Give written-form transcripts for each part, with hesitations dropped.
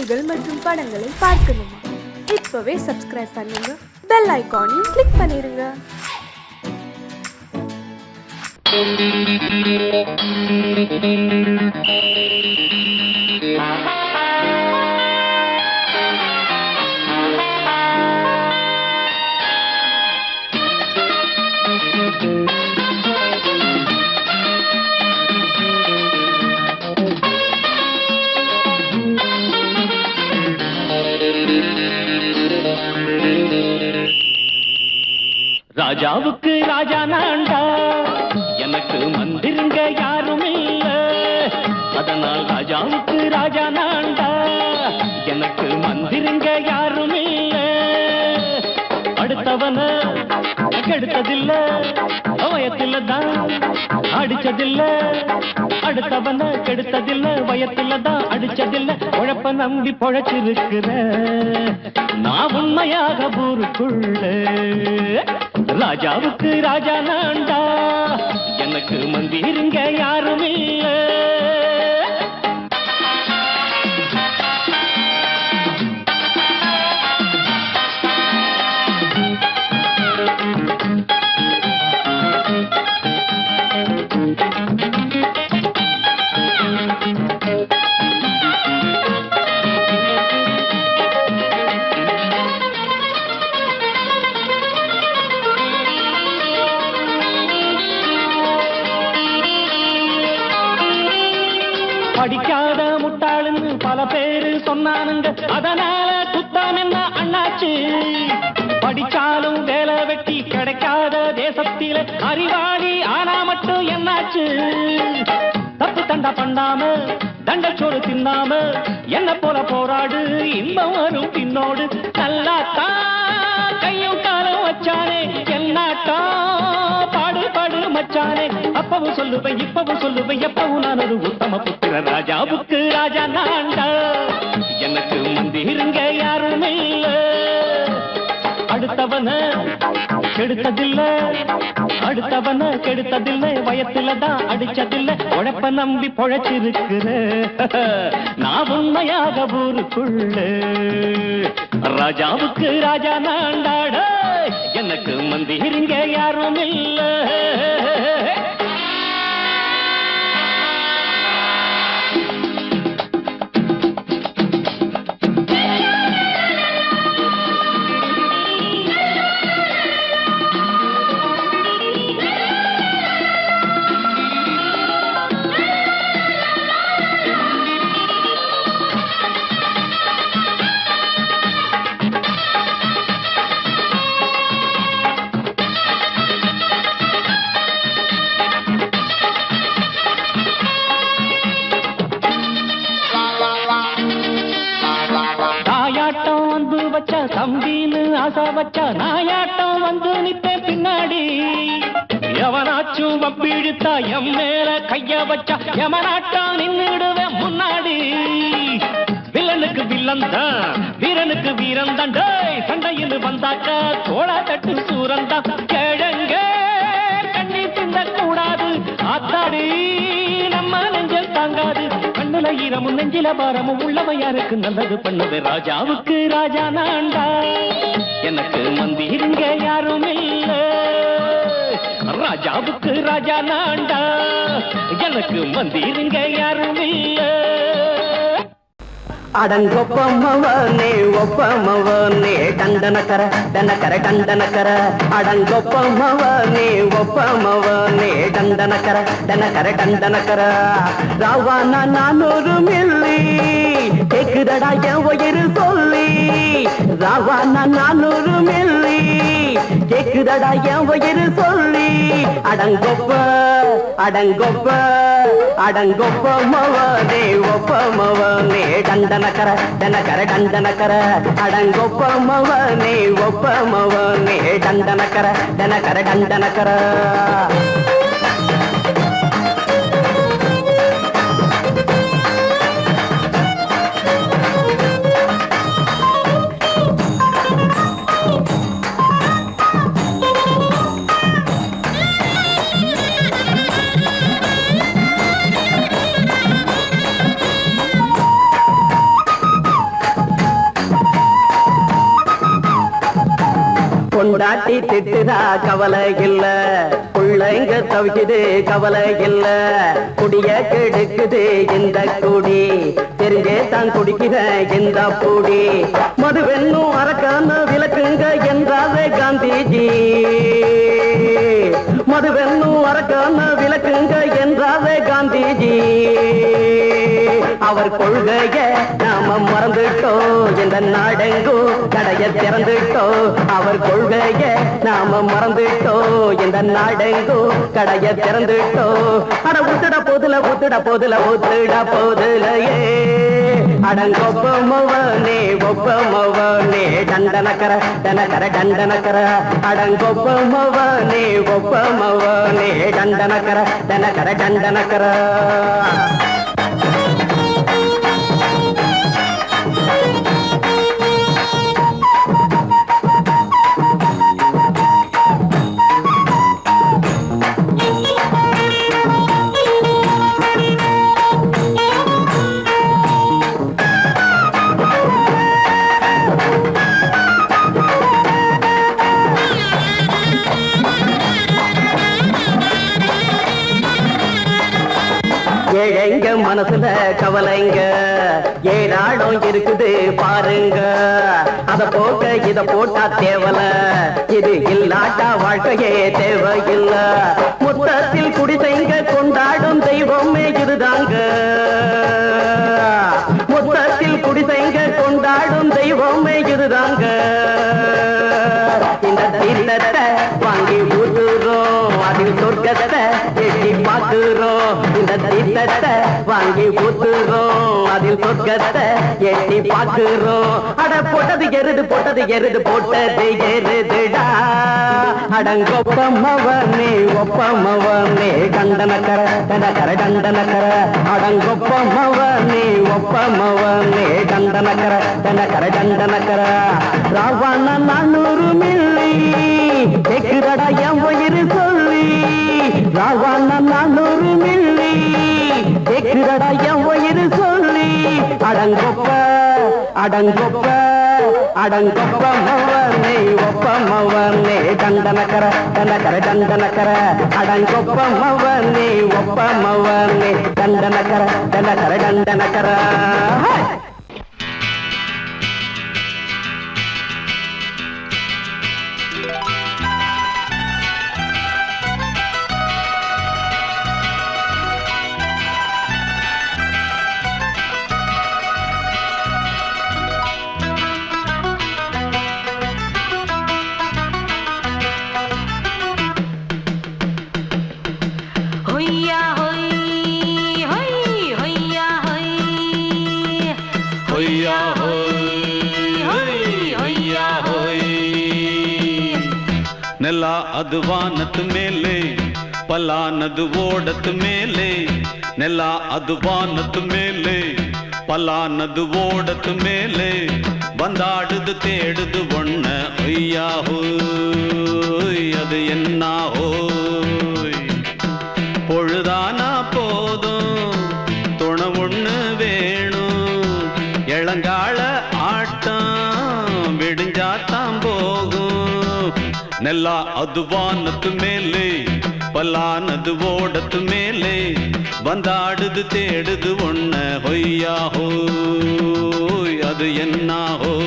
செய்திகள் மற்றும் படங்களை பார்க்கணுமா? இப்பவே சப்ஸ்கிரைப் பண்ணுங்க, பெல் ஐகானையும் கிளிக் பண்ணிருங்க. ராஜாவுக்கு ராஜா நான்டா, எனக்கு மந்திருங்க யாரும் இல்ல. அதனால் ராஜாவுக்கு ராஜா நான்டா, எனக்கு மந்திருங்க யாரும் இல்ல. அடுத்தவன கெடுத்ததில்ல, வயத்தில தான் அடிச்சதில்ல. அடுத்தவன கெடுத்ததில்ல, வயத்தில தான் அடிச்சதில்ல. உழப்ப நம்பி பொழைச்சிருக்கிற நான் உண்மையாக ஊருக்குள்ள. ராஜாவுக்கு ராஜா நான்டா, எனக்கு மந்திருங்க யாரும் இல்ல. படிக்காத முட்டாளுன்னு பல பேரு சொன்னானுங்க, அதனால குத்தம் என்ன அண்ணாச்சு? படிச்சாலும் வேலை வெட்டி கிடைக்காத தேசத்தில அறிவாளி ஆனா மட்டும் என்னாச்சு? தப்பு தண்டா பண்ணாம தண்டச்சோறு தின்னாம என்ன போல போராடு, இன்பம் வரும் பின்னோடு. நல்லாத்தான் கையும் காலம் வச்சானே, என்னாட்டா பாடு பாடு மச்சானே. அப்பவும் சொல்லுவேன் இப்பவும் சொல்லுவேன், எப்பவும் நான் ஒரு உத்தம புத்திர. ராஜாவுக்கு ராஜா நான்டா, எனக்கு மந்திருங்க யாரும் இல்ல. அடுத்தவன கெடுத்ததில்ல, அடுத்தவன கெடுத்ததில்லை, வயத்தில தான் அடிச்சதில்ல. உழைப்ப நம்பி பொழைச்சிருக்கிற நான் உண்மையாக ஊருக்குள்ள. ராஜாவுக்கு ராஜா நான்டாட, எனக்கு மந்திருங்க யாரும் இல்ல. தம்பின்னு ஆசா வச்சா நாயாட்டம் வந்து நிப்பேன் பின்னாடி. எவனாச்சும் வப்பிழுத்தா எம் மேல கைய வச்சா எவனாட்டம் நின்னுடுவேன் முன்னாடி. வில்லனுக்கு வில்லன் தான், வீரனுக்கு வீரன் தான். சண்டையில் வந்தாக்கா தோளா தட்டு சூரன் தான். கிழங்க கண்ணி தின்ன கூடாது, ஆத்தாடி நம்ம நெஞ்சல் தாங்காது. கண்ணுல ஈரமும் நெஞ்சில பாரமும் உள்ளவன் யாருக்கு நல்லது பண்ணது. ராஜாவுக்கு ராஜா நான்டா, எனக்கு மந்திருங்க யாரும் இல்ல. ராஜாவுக்கு ராஜா நான்டா, எனக்கு மந்திருங்க யாரும் இல்ல. அடங்கொப்பமவனே ஒப்பமவனே டண்டனக்கர டனக்கர டண்டனக்கர. அடங்கொப்பமவனே ஒப்பமவனே டண்டனக்கர டனக்கர டண்டனக்கர. ராவானா 400 மில்லி கேக்குதடா என் உயிர் சொல்லி. ராவானா 400 மில்லி கேக்குதடா என் உயிர் சொல்லி. அடங்கொப்ப அடங்கொப்ப அடங்கொப்பமவனே ஒப்பமவனே டண்டனக்கர டனக்கர டண்டனக்கர. அடங்கொப்பமவனே ஒப்பமவனே டண்டனக்கர டனக்கர டண்டனக்கர. பொண்டாட்டி திட்டுதா கவலை இல்ல, புள்ளைங்க தவிக்குது கவலை இல்ல, குடிய கெடுக்குது இந்த குடி, தெரிஞ்சே தான் குடிக்கிற இந்த பூடி, மதுவென்னும் அரக்கான விளக்குங்க என்றாரே காந்திஜி, மதுவென்னும் அரக்கான விளக்குங்க என்றாரே காந்திஜி, அவர் கொள்கைய நாம மறந்துட்டோம், இந்த நாடெங்கும் கடைய திறந்துட்டோம், அவர் கொள்கைய நாம மறந்துட்டோம், இந்த நாடெங்கும் கடைய திறந்துட்டோம், அட ஊத்துட போதுல ஊத்துட போதுல ஊத்துட போதுலையே, அடங்கொப்பமவனே ஒப்பமவனே டண்டனக்கர டனக்கர டண்டனக்கர, அடங்கொப்பமவனே ஒப்பமவனே டண்டனக்கர டனக்கர டண்டனக்கர. ஏழைங்க மனசுல கவலைங்க ஏராளம் இருக்குது பாருங்க, அத போக்க இத போட்டா தேவல, இது இல்லாட்டா வாழ்க்கையே தேவையில்ல, மொத்தத்தில் குடிசைங்க கொண்டாடும் தெய்வமே இதுதாங்க, மொத்தத்தில் குடிசைங்க கொண்டாடும் தெய்வமே இதுதாங்க, இந்த தீர்த்தத்தை வாங்கி ஊத்துறோம், அதில் சொர்க்கத்தை எட்டி பார்க்கிறோம், இந்த தீர்த்தத்தை வாங்கி ஊத்துறோம், அதில் சொர்க்கத்தை எட்டி பார்க்கிறோம், அட போட்டது எருது போட்டது எருது போட்டது எருதுடா, அடங்கொப்பமவனே ஒப்பமவனே கண்டனக்கர கண்டனக்கர கண்டனக்கர, அடங்கொப்பமவனே ஒப்பமவனே கண்டனக்கர கண்டனக்கர கண்டனக்கர, ராவண 400 மில்லி கேக்குதடா என் உயிர் சொல்லி, ராவண 400 மில்லி கேக்குதடா என் உயிர் சொல்லி, அடங்கொப்ப அடங்கொப்ப அடங்கொப்பமவனே ஒப்பமவனே கண்டனக்கர கண்டனக்கர கண்டனக்கர, அடங்கொப்பமவனே ஒப்பமவனே கண்டனக்கர கண்டனக்கர கண்டனக்கர. ನೆಲ ಅದು ವಾನದ ಮೇಲೆ ಪಲಾನದು ಓಡದ ಮೇಲೆ, ನೆಲ ಅದು ವಾನದ ಮೇಲೆ ಪಲಾನದು ಓಡದ ಮೇಲೆ, ಬಂದಾಡುದು தேடுது ஒண்ண ஒய்யா ஹோய், அது என்ன ஹோய், பொழுதானா போதும் துணை ஒண்ணு வேணும், இளங்கால ஆட்டம் விடிஞ்சாத்தான் போகும், ನೆಲ ಅದು ವಾನದ ಮೇಲೆ ಪಲಾನದು ಓಡದ ಮೇಲೆ, ಬಂದಾಡುದು தேடுது ஒண்ண ಹೊಯ್ಯಾ ஹோய், அது என்ன ஹோய்.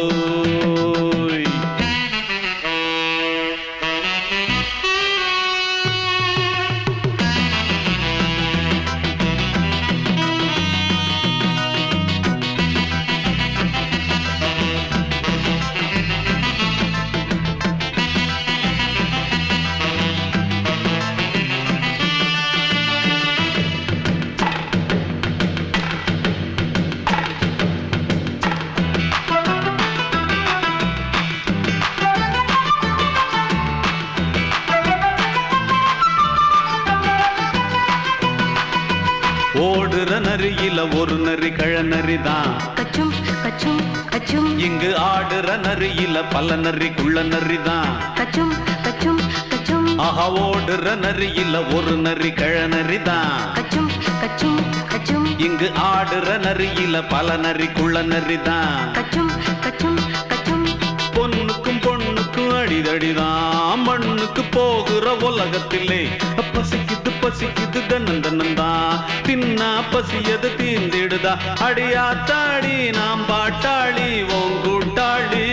ஓடுற நரியில ஒரு நரி கழநரிதான், கச்சும் கச்சும் கச்சும், இங்கு ஆடுற நரியில பல நரி குள்ள நரிதான், கச்சும் கச்சும் கச்சும், ஆஹா ஓடுற நரியில ஒரு நரி கழநரிதான், கச்சும் கச்சும் கச்சும், இங்கு ஆடுற நரியில பல நரி குள்ள நரிதான், கச்சும் கச்சும் கச்சும், பொண்ணுக்கும் பொண்ணுக்கும் அடிதடிதான் மண்ணுக்கு போகிற உலகத்திலே பசிக்குது பசிக்குது தன்னந்தன்னந்தான் தின்னா பசியது தீந்திடுதா அடியாத்தாடி நாம் பாட்டாளி ஓங்கூட்டாளி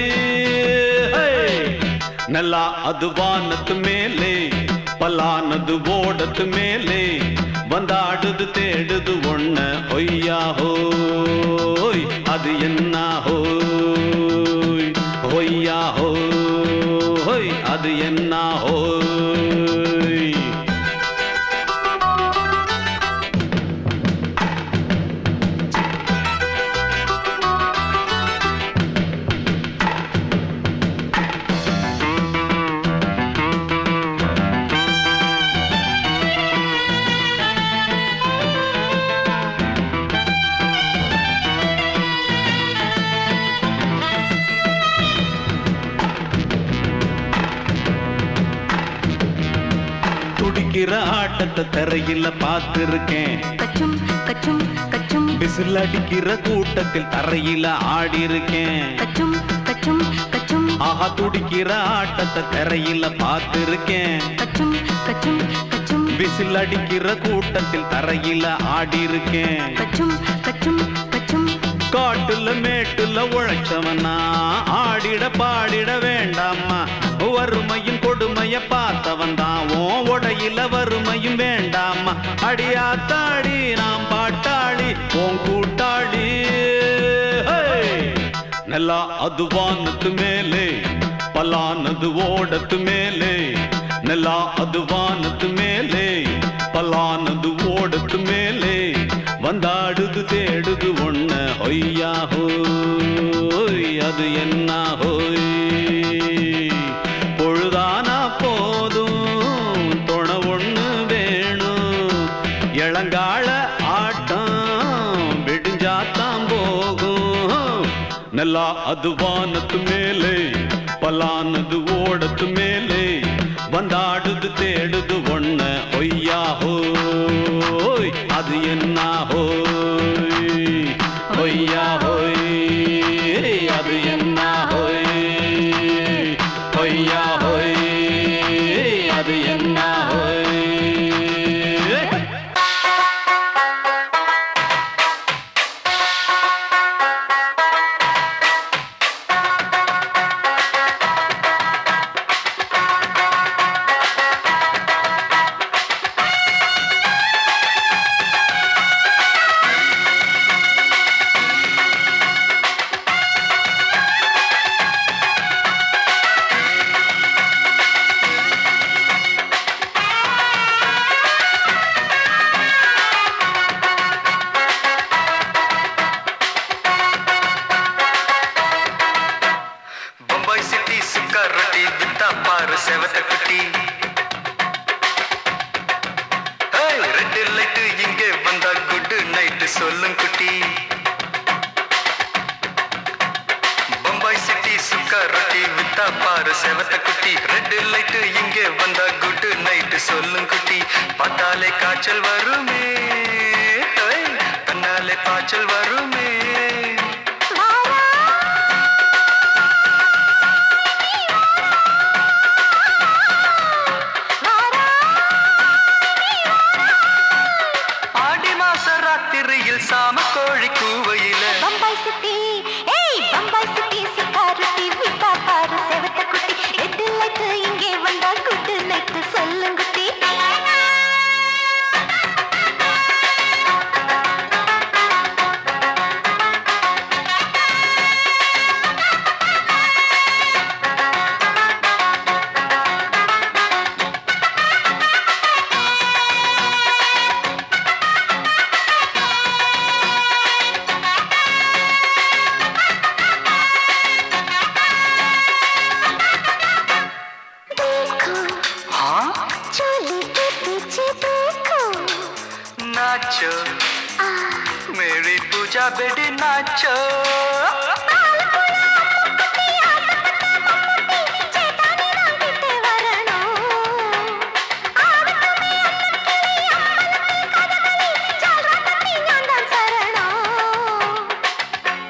நல்லா அது வானத்து மேலே பலானது ஓடத்து மேலே வந்தாடுது தேடுது ஒண்ண ஒய்யா ஹோய் அது என்ன ஹோய் ஒய்யா ஹோய் அது என்ன ஹோய் துடிக்கிற ஆட்டத்தை தரையில பார்த்திருக்கேன் கச்சும் கச்சும் கச்சும் விசில் அடிக்கிற கூட்டத்தில் தரையில ஆடி இருக்கேன் கச்சும் கச்சும் கச்சும் ஆஹா துடிக்கிற ஆட்டத்தை தரையில பார்த்திருக்கேன் கச்சும் கச்சும் கச்சும் விசில் அடிக்கிற கூட்டத்தில் தரையில ஆடி இருக்கேன் கச்சும் கச்சும் கச்சும் காட்டுல மேட்டுல உழைச்சவனா ஆடிட பாடிட வேண்டாமா வறுமையும் கொடுமைய பார்த்தவன் தான் உடையில வறுமையும் வேண்டாமா அடியாத்தாடி நாம் பாட்டாளி ஓன் கூட்டாளி நல்லா அது வானத்து மேலே பலானது ஓடத்து மேலே நல்லா அது வானத்து மேலே பலானது ஓடத்து மேலே வந்தாடுது தேடுது ஒண்ண ஒய்யா ஹோய் அது என்ன ஹோய் பொழுதானா போதும் துணை ஒண்ணு வேணும் இளங்கால ஆட்டம் விடிஞ்சாத்தான் போகும் நல்லா அது வானத்து மேலே பலானது ஓடத்து மேலே வந்தாடுது தேடுது ஒண்ண ஒய்யா ஹோய் அது என்ன ஹோய் ஒய்யா ஹோய் அது என்ன ஹோய் ஒய்யா ஹோய் அது என்ன ஹோய் சொல்லும் குட்டி பம்பாய் சிட்டி சுக்கா ரொட்டி வித்தா பாரு செவத்த குட்டி ரெட் லைட் இங்கே வந்தா குட் நைட் சொல்லும் குட்டி பார்த்தாலே காய்ச்சல் வருமே கண்ணாலே காய்ச்சல் வருமே சாம கோழி கூவையில பம்பாய் சிட்டி ஏய் பம்பாய் சிட்டி சிக்காரட்டி விட்டா பாரு செவத்த குட்டி ரெட் லைட் இங்கே வந்தா குட் நைட் சொல்லுங்க குட்டி नाचो मेरी पूजा बेटी नाचो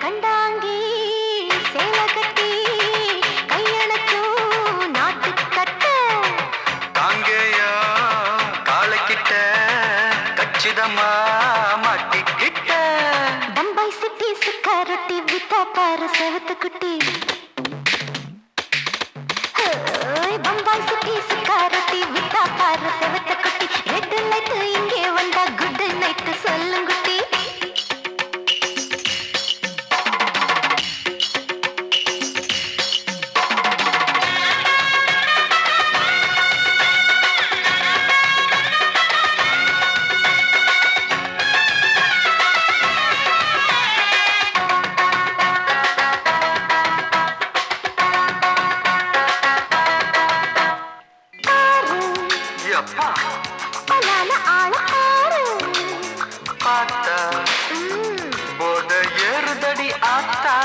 கண்டாங்கி சேல கட்டி கையணக்கும் பத்திரமா மாட்டிக்கிட்ட பம்பாய் சிட்டி சுக்கா ரொட்டி வித்தா பாரு செவத்து குட்டி பம்பாய் சிட்டி சுக்கா ரொட்டி வித்தா பாரு செவத்து குட்டி ரெட் லைட் இங்கே வந்தா குட் நைட் சொல்லுங்குட்டி பார்த்தா போத ஏறுதடி ஆத்தா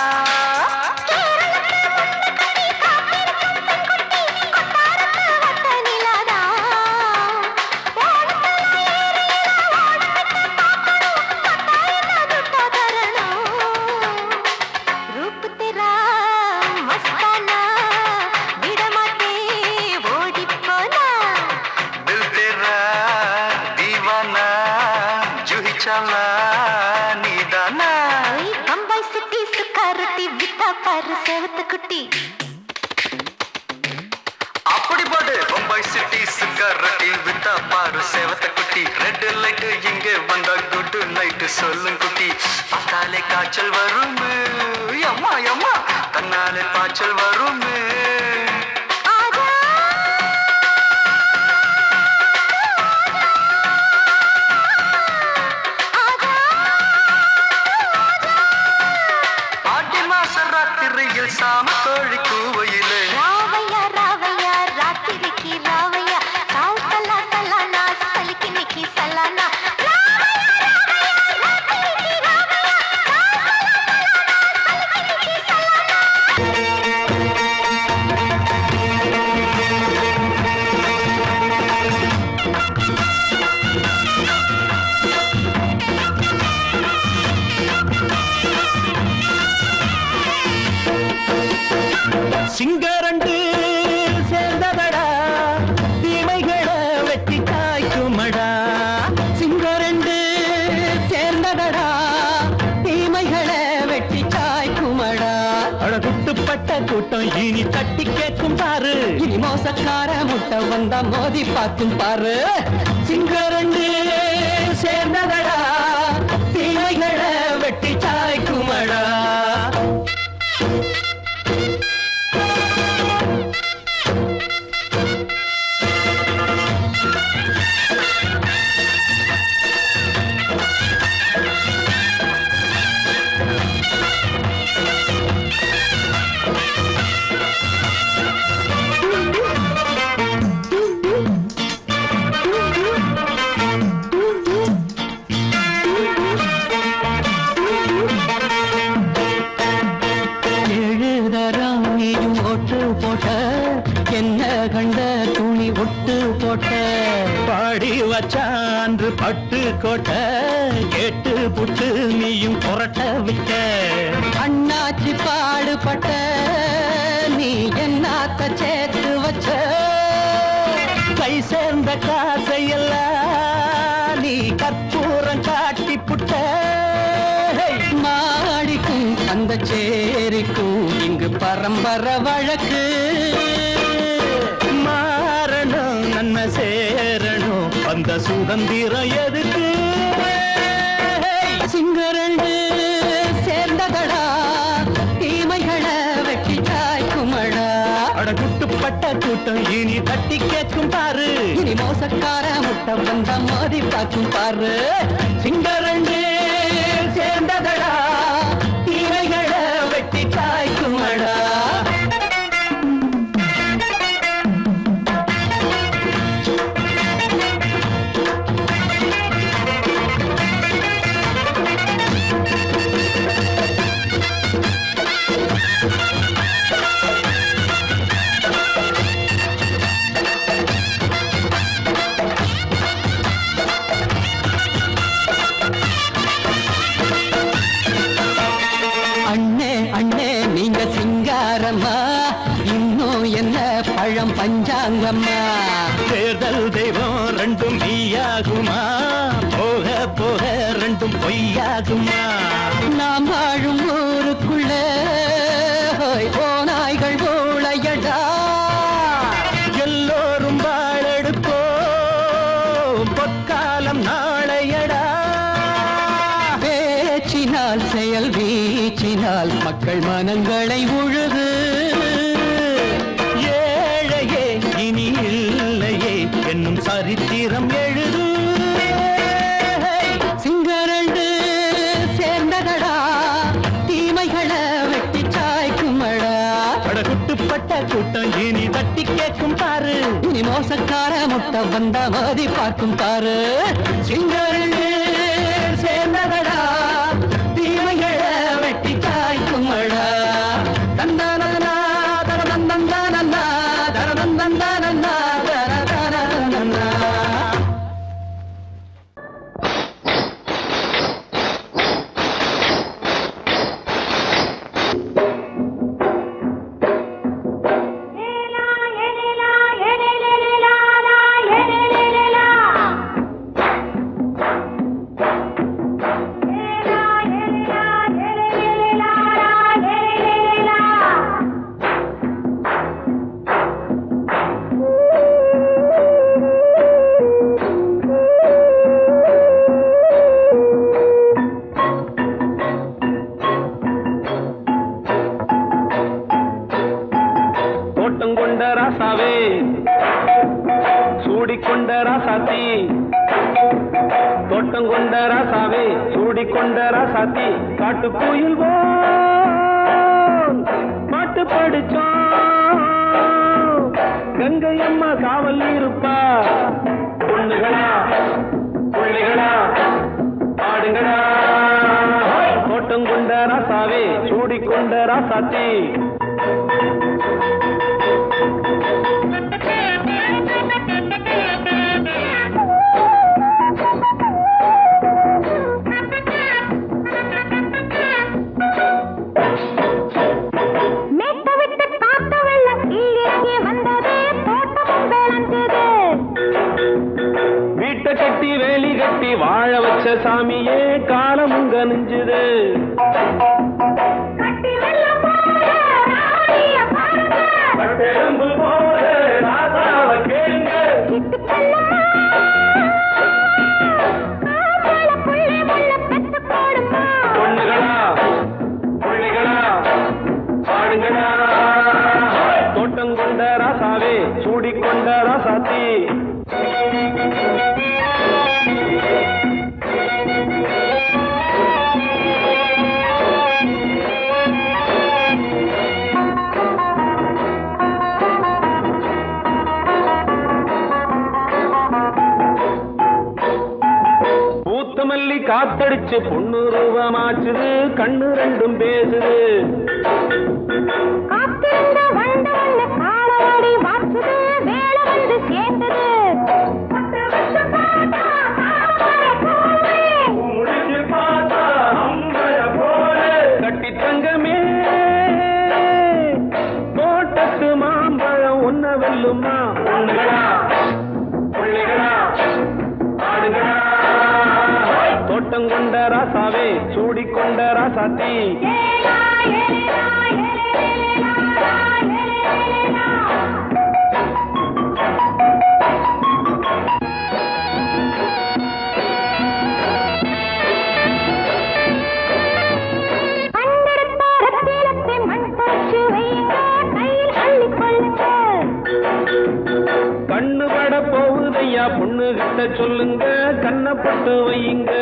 குட்டி அப்படி போடு பம்பாய் சிட்டி சிகரெட்டி வித்தா பாரு சேவத்த குட்டி ரெட் லைட் இங்கே வந்தா குட் நைட் சொல்லும் குட்டி பார்த்தாலே காய்ச்சல் வரும் அம்மா அம்மா தன்னாலே பாய்ச்சல் வரும் சாம கோழி கூவையிலே ராவையா ராவையா ராத்திரிக்கு ராவையா சால் சல்லா சல்லானா சலிக்கு நிக்கி சல்லானா சிங்கரண்டு சேர்ந்ததடா தீமைகளை வெட்டி காய்க்குமடா சிங்கரண்டு சேர்ந்ததடா தீமைகளை வெட்டி காய்க்குமடா அழகுட்டுப்பட்ட கூட்டம் இனி தட்டி கேட்கும் பாரு இனி மோசக்கார முட்டை வந்தா மோதி பார்க்கும் பாரு சிங்கரண்டு சேர்ந்ததடா தீமைகளை வெட்டி காய்க்குமடா என்ன கண்ட துணி ஒட்டு போட்ட பாடி வச்சான்று பட்டு கோட்ட கேட்டு புட்டு நீயும் புரட்ட விட்ட அண்ணாச்சி பாடுபட்ட நீ என்னாத்த சேர்த்து வச்ச கை சேர்ந்த காசையெல்லாம் நீ கற்பூரம் காட்டி புட்ட மாடிக்கும் அந்த சேரிக்கும் இங்கு பரம்பரை வழக்கு மாறணும் நன்மை சேரணும் அந்த சுதந்திரம் எதுக்கு சிங்கரண்டு சேர்ந்ததடா தீமைகளை வெட்டி காய்க்குமடா அடகுட்டுப்பட்ட கூட்டம் இனி தட்டி கேட்கும் பாரு இனி மோசக்கார முட்டை வந்த மோதி பார்க்கும் பாரு சிங்கரண்டு சேர்ந்ததடா தீமைகளை வெட்டி காய்க்குமடா பழம் பஞ்சாங்கம்மா தேர்தல் தெய்வம் ரெண்டும் நீயாகுமா போக என்றும் பொய்யாகுமா? நாம் வாழும் ஊருக்குள்ள ஓநாய்கள் ஊழையடா. எல்லோரும் வாழெடுப்போம், பொற்காலம் நாளையடா. பேச்சினால் செயல் வீச்சினால் மக்கள் மனங்களை உழுது. ஏழையே இனி இல்லையே என்னும் சரித்திரம் எழுது. சிங்கரண்டு சேர்ந்ததடா, தீமைகளை வெட்டி சாய்க்குமடா. குட்டுப்பட்ட கூட்டம் இனி தட்டி கேட்கும் பாரு. இனி மோசக்கார முட்டை வந்த மோதி பார்க்கும் பாரு. சிங்கரண்டு சேர்ந்ததடா, தீமைகளை வெட்டி சாய்க்குமடா. தந்தானா தரதந்தந்தானா தரதந்தந்தானா தரதந்தந்தானா. தோட்டங்கொண்ட ராசாவே, சூடிக்கொண்ட ராசாத்தி. தோட்டங்கொண்ட ராசாவே, சூடிக்கொண்ட ராசாத்தி. காட்டுக்குயில் பாட்டு படிச்சோம். கங்கை அம்மா காவல் இருப்பா. பொண்ணுகளா பிள்ளைகளா ஆடுங்களா. தோட்டங்கொண்ட ராசாவே, சூடிக்கொண்ட ராசாத்தி. வீட்டை கட்டி வேலி கட்டி வாழ வச்ச சாமியே காலம் உங்க நெஞ்சுது. பொண்ணுகளா பிள்ளைகளா ஆடுங்களா. தோட்டங்கொண்ட ராசாவே, சூடிக்கொண்ட ராசாத்தி. பூத்தமல்லி காத்தடிச்சு பொண்ணு ரூபமாச்சுது. கண்ணு ரெண்டும் பேசுது. கட்டி தங்கமே தோட்டத்து மாம்பழம் ஒன்ன வெல்லுமா. பொண்ணுகளா பிள்ளைகளா ஆடுகளா. தோட்டங்கொண்ட ராசாவே, சூடிக்கொண்ட ராசாத்தி. கண்ணு பட போகுதையா, பொண்ணு கிட்ட சொல்லுங்க, கண்ணப்பட்டு வையுங்க.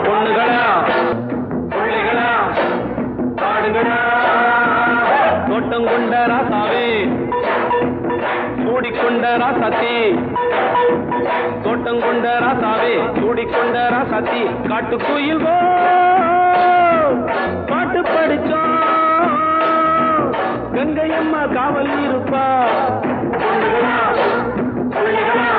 பொண்ணுகளா பிள்ளைகளா ஆடுங்களா. தோட்டங்கொண்ட ராசாவே, சூடிக்கொண்ட ராசாத்தி. தோட்டங்கொண்ட ராசாவே, சூடிக்கொண்ட ராசாத்தி. காட்டுக்குயில் பாட்டு படிச்சோம். கங்கை அம்மா காவல் இருப்பா. பொண்ணுகளா பிள்ளைகளா